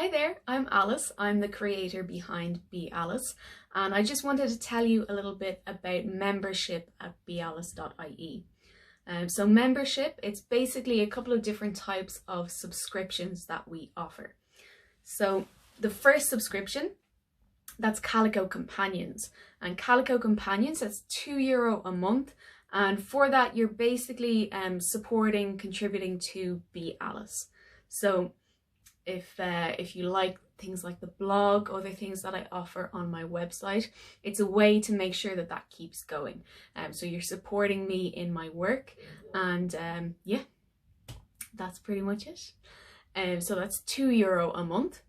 Hi there, I'm Alice. I'm the creator behind bealice, and I just wanted to tell you a little bit about membership at bealice.ie. So membership, it's basically a couple of different types of subscriptions that we offer. So the first subscription, that's Calico Companions, and Calico Companions, that's €2 a month, and for that you're basically contributing to bealice. So if you like things like the blog, other things that I offer on my website, it's a way to make sure that that keeps going. So you're supporting me in my work, and yeah, that's pretty much it. So that's €2 a month.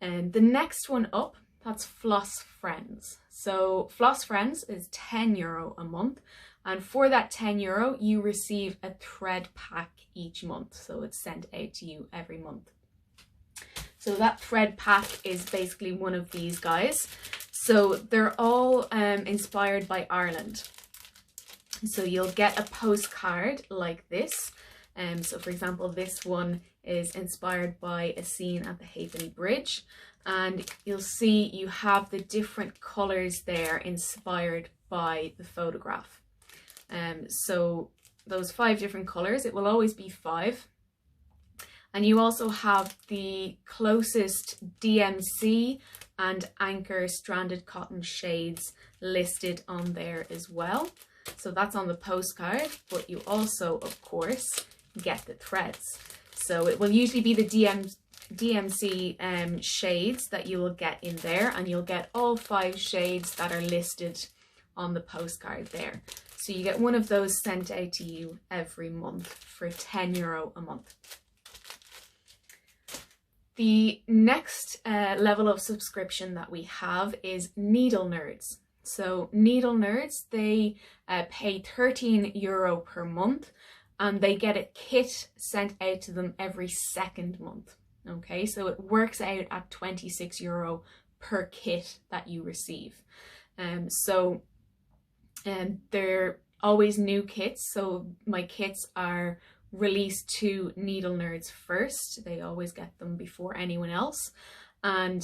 And the next one up, that's Floss Friends. So Floss Friends is €10 a month, and for that €10 you receive a thread pack each month, so it's sent out to you every month. So that thread pack is basically one of these guys. So they're all inspired by Ireland. So you'll get a postcard like this. So for example, this one is inspired by a scene at the Halfpenny Bridge. And you'll see you have the different colours there inspired by the photograph. So those 5 different colours, it will always be 5. And you also have the closest DMC and Anchor stranded cotton shades listed on there as well. So that's on the postcard, but you also, of course, get the threads. So it will usually be the DMC shades that you will get in there, and you'll get all 5 shades that are listed on the postcard there. So you get one of those sent out to you every month for €10 a month. The next level of subscription that we have is Needle Nerds. So Needle Nerds, they pay €13 per month, and they get a kit sent out to them every second month. Okay, so it works out at €26 per kit that you receive. They're always new kits, so my kits are released to Needle Nerds first. They always get them before anyone else. And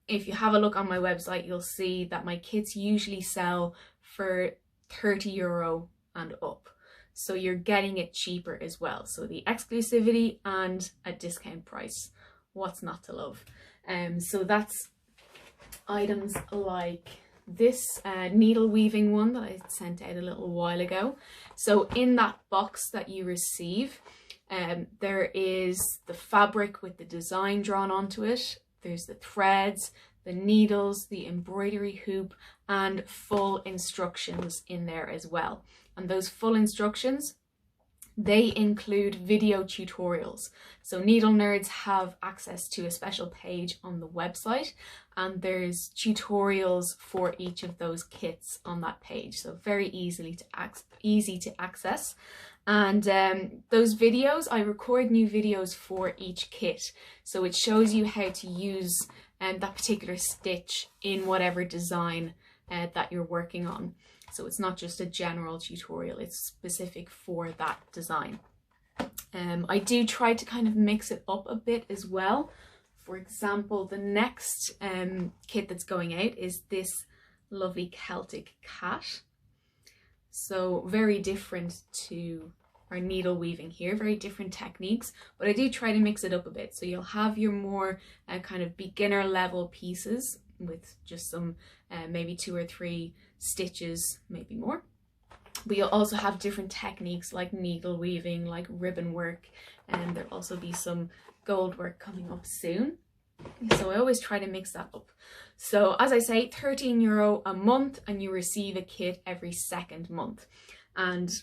if you have a look on my website, you'll see that my kits usually sell for €30 and up. So you're getting it cheaper as well. So the exclusivity and a discount price. What's not to love? So that's items like this needle weaving one that I sent out a little while ago. So in that box that you receive, there is the fabric with the design drawn onto it. There's the threads, the needles, the embroidery hoop, and full instructions in there as well. And those full instructions, they include video tutorials. So Needle Nerds have access to a special page on the website, and there's tutorials for each of those kits on that page. So very easy to access. And those videos, I record new videos for each kit. So it shows you how to use that particular stitch in whatever design that you're working on. So it's not just a general tutorial, it's specific for that design. I do try to kind of mix it up a bit as well. For example, the next kit that's going out is this lovely Celtic Cat. So very different to our needle weaving here, very different techniques, but I do try to mix it up a bit. So you'll have your more kind of beginner level pieces with just some maybe 2 or 3 stitches, maybe more. But you'll also have different techniques like needle weaving, like ribbon work, and there'll also be some gold work coming up soon. So I always try to mix that up. So as I say, €13 a month, and you receive a kit every second month. And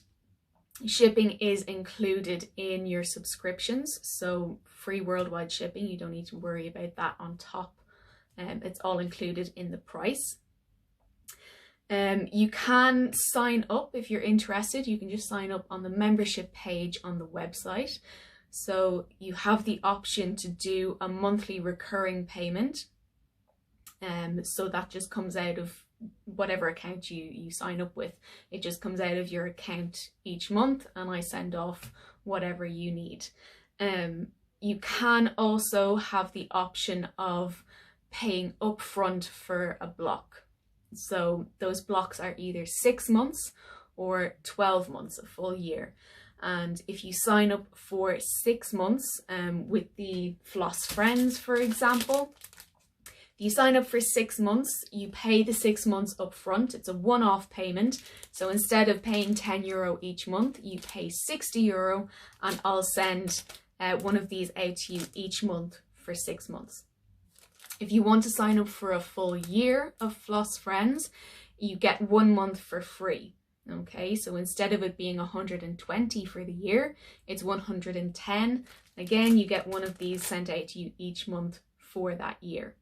shipping is included in your subscriptions, so free worldwide shipping. You don't need to worry about that on top. It's all included in the price. You can sign up if you're interested. You can just sign up on the membership page on the website. So you have the option to do a monthly recurring payment. So that just comes out of whatever account you sign up with. It just comes out of your account each month, and I send off whatever you need. you can also have the option of paying upfront for a block. So those blocks are either 6 months or 12 months, a full year. And if you sign up for 6 months with the Floss Friends, for example, if you sign up for 6 months, you pay the 6 months up front. It's a one-off payment. So instead of paying €10 each month, you pay €60, and I'll send one of these out to you each month for 6 months. If you want to sign up for a full year of Floss Friends, you get 1 month for free. Okay, so instead of it being 120 for the year, it's 110. Again, you get one of these sent out to you each month for that year.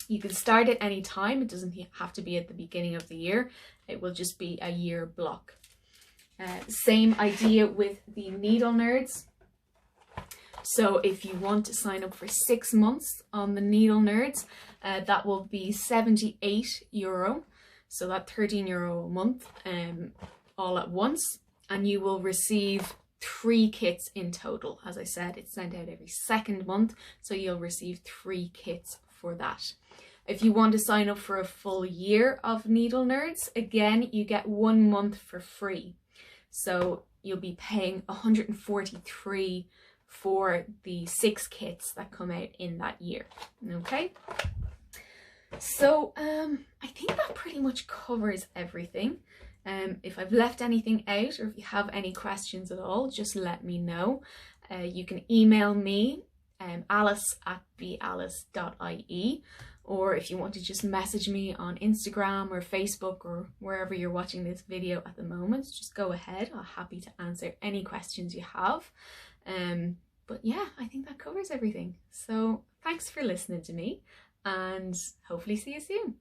You can start at any time. It doesn't have to be at the beginning of the year. It will just be a year block. Same idea with the Needle Nerds. So if you want to sign up for 6 months on the Needle Nerds, that will be €78. So that's €13 a month, all at once. And you will receive 3 kits in total. As I said, it's sent out every second month, so you'll receive 3 kits for that. If you want to sign up for a full year of Needle Nerds, again, you get 1 month for free. So you'll be paying $143 for the 6 kits that come out in that year. Okay, so I think that pretty much covers everything. If I've left anything out, or if you have any questions at all, just let me know. You can email me, alice@bealice.ie, or if you want to just message me on Instagram or Facebook or wherever you're watching this video at the moment, just go ahead. I'm happy to answer any questions you have. But yeah, I think that covers everything. So thanks for listening to me, and hopefully see you soon.